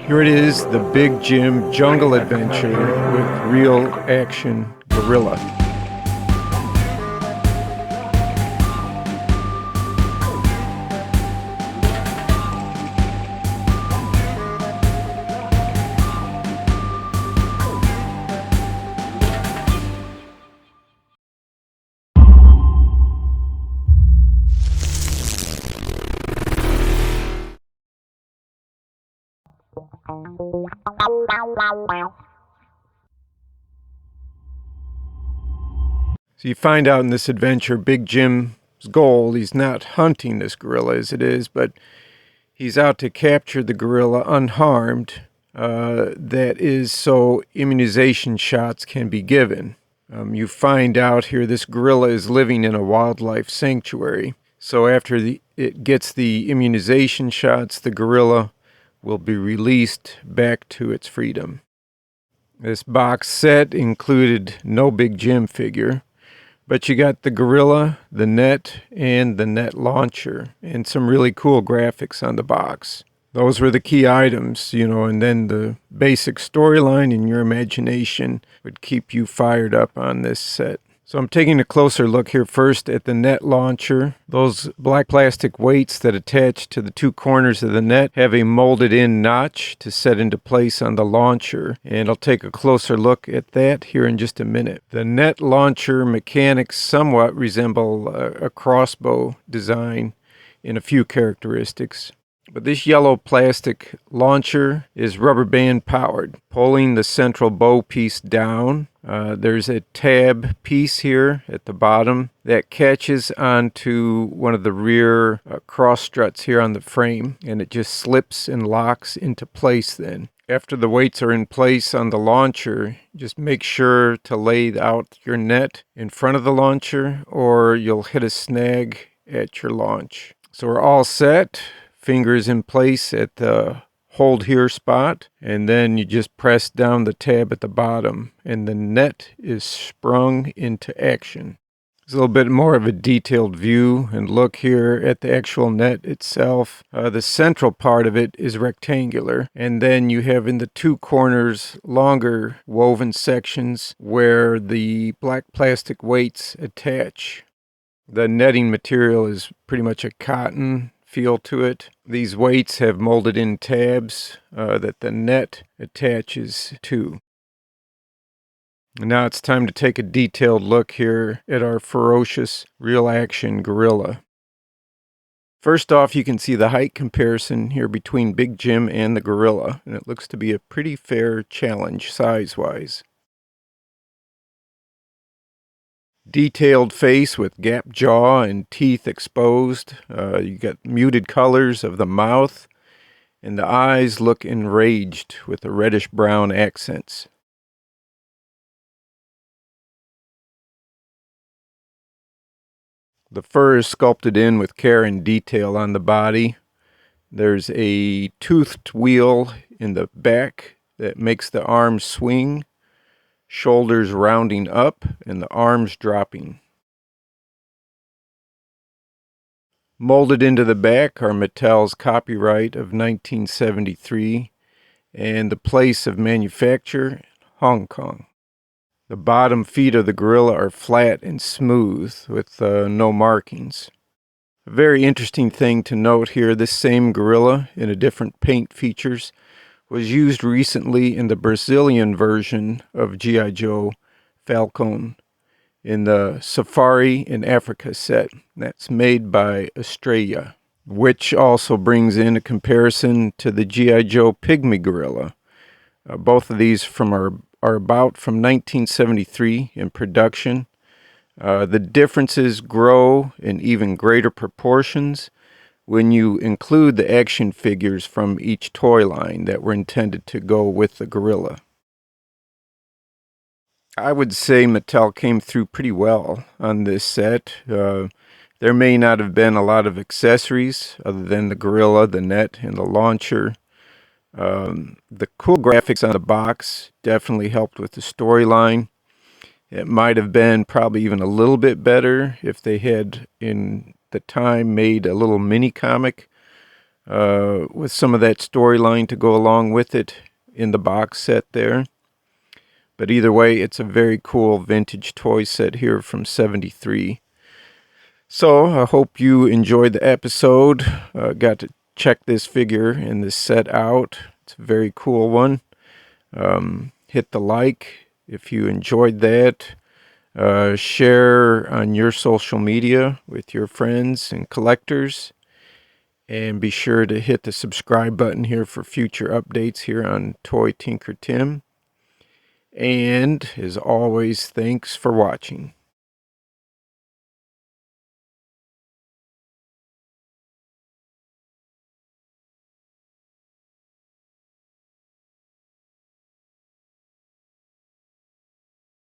Here it is, the Big Jim Jungle Adventure with Real-Action Gorilla. So you find out in this adventure, Big Jim's goal, he's not hunting this gorilla as it is, but he's out to capture the gorilla unharmed. That is so immunization shots can be given. You find out here this gorilla is living in a wildlife sanctuary. So after it gets the immunization shots, the gorilla will be released back to its freedom. This box set included no Big Jim figure, but you got the gorilla, the net, and the net launcher, and some really cool graphics on the box. Those were the key items, and then the basic storyline in your imagination would keep you fired up on this set. So I'm taking a closer look here first at the net launcher. Those black plastic weights that attach to the two corners of the net have a molded in notch to set into place on the launcher. And I'll take a closer look at that here in just a minute. The net launcher mechanics somewhat resemble a crossbow design in a few characteristics. But this yellow plastic launcher is rubber band powered. Pulling the central bow piece down, there's a tab piece here at the bottom that catches onto one of the rear cross struts here on the frame, and it just slips and locks into place then. After the weights are in place on the launcher, just make sure to lay out your net in front of the launcher or you'll hit a snag at your launch. So we're all set. Fingers in place at the hold here spot, and then you just press down the tab at the bottom and the net is sprung into action. There's a little bit more of a detailed view and look here at the actual net itself. The central part of it is rectangular, and then you have in the two corners longer woven sections where the black plastic weights attach. The netting material is pretty much a cotton feel to it. These weights have molded in tabs that the net attaches to. Now it's time to take a detailed look here at our ferocious real-action gorilla. First off, you can see the height comparison here between Big Jim and the gorilla, and it looks to be a pretty fair challenge size-wise. Detailed face with gap jaw and teeth exposed. You got muted colors of the mouth, and the eyes look enraged with the reddish-brown accents. The fur is sculpted in with care and detail on the body. There's a toothed wheel in the back that makes the arms swing, shoulders rounding up and the arms dropping. Molded into the back are Mattel's copyright of 1973 and the place of manufacture, Hong Kong. The bottom feet of the gorilla are flat and smooth with no markings. A very interesting thing to note here, this same gorilla in a different paint features was used recently in the Brazilian version of G.I. Joe Falcon in the Safari in Africa set. That's made by Estrela, which also brings in a comparison to the G.I. Joe Pygmy Gorilla. Both of these are about from 1973 in production. The differences grow in even greater proportions when you include the action figures from each toy line that were intended to go with the gorilla. I would say Mattel came through pretty well on this set. There may not have been a lot of accessories other than the gorilla, the net, and the launcher. The cool graphics on the box definitely helped with the storyline. It might have been probably even a little bit better if they had in the time made a little mini comic with some of that storyline to go along with it in the box set there. But either way, it's a very cool vintage toy set here from '73. So I hope you enjoyed the episode. Got to check this figure and this set out. It's a very cool one. Hit the like if you enjoyed that. Share on your social media with your friends and collectors. And be sure to hit the subscribe button here for future updates here on Toy Tinker Tim. And as always, thanks for watching.